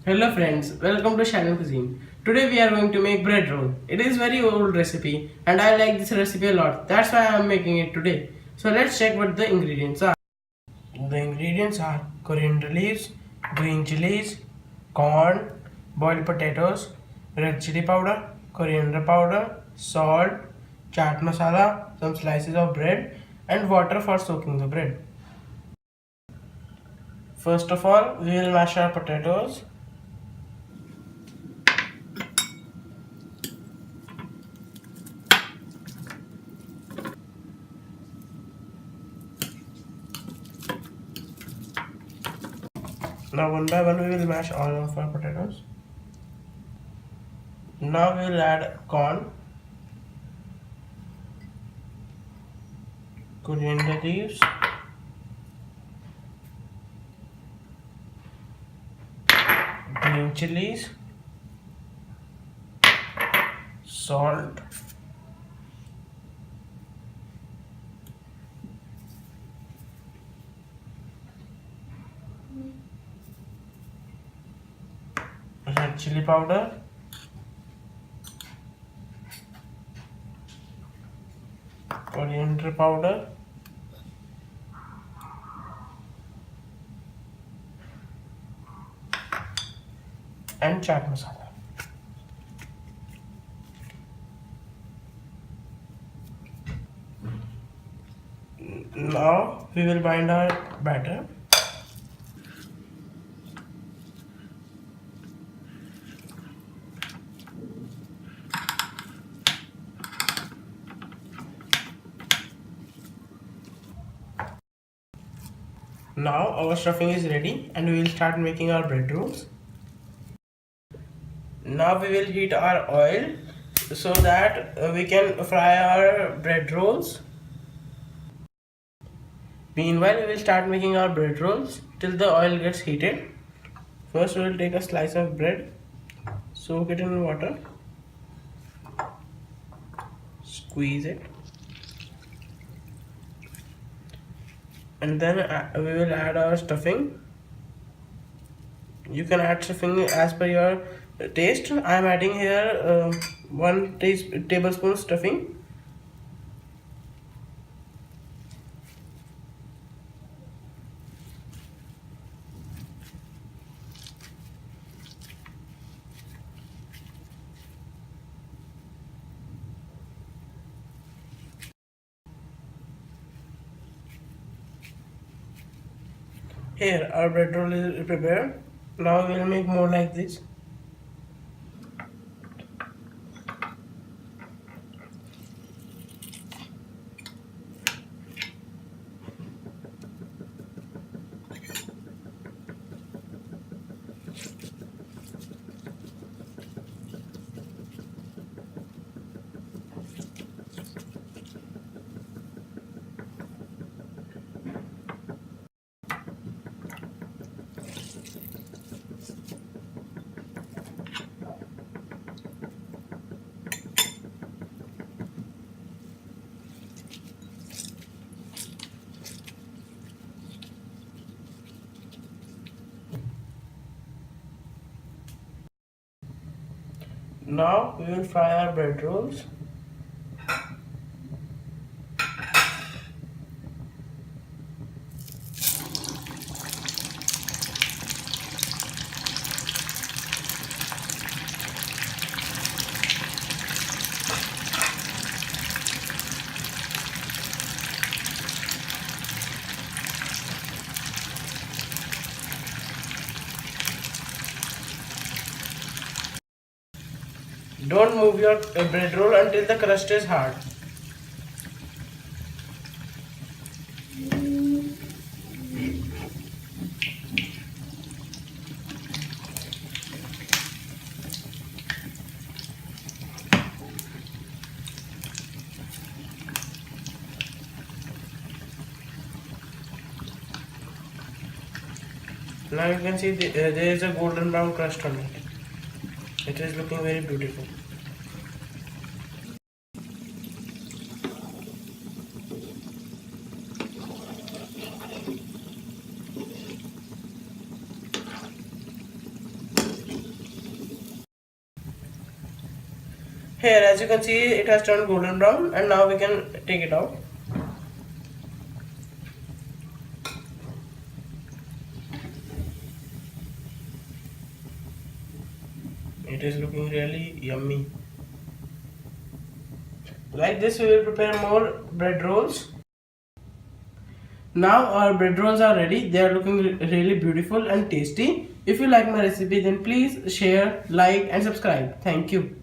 Hello friends, welcome to Shallwin Cuisine. Today we are going to make bread roll. It is very old recipe and I like this recipe a lot. That's why I am making it today. So let's check what the ingredients are. The ingredients are coriander leaves, green chilies, corn, boiled potatoes, red chili powder, coriander powder, salt, chaat masala, some slices of bread and water for soaking the bread. First of all, we will mash our potatoes. Now one by one we will mash all of our potatoes. Now we will add corn, coriander leaves, green chilies, salt, red chili powder, coriander powder, and chaat masala. Now we will bind our batter. Now our stuffing is ready and we will start making our bread rolls. Now we will heat our oil so that we can fry our bread rolls. Meanwhile, we will start making our bread rolls till the oil gets heated. First, we will take a slice of bread, soak it in water, squeeze it, and then we will add our stuffing. You can add stuffing as per your taste. I am adding here 1 tablespoon stuffing. Here our bread roll is prepared. Now we will make more like this. Now we will fry our bread rolls. Don't move your bread roll until the crust is hard. Now you can see there is a golden brown crust on it. It is looking very beautiful. Here, as you can see, it has turned golden brown, and now we can take it out. It is looking really yummy. Like this, we will prepare more bread rolls. Now our bread rolls are ready. They are looking really beautiful and tasty. If you like my recipe, then please share, like and subscribe. Thank you.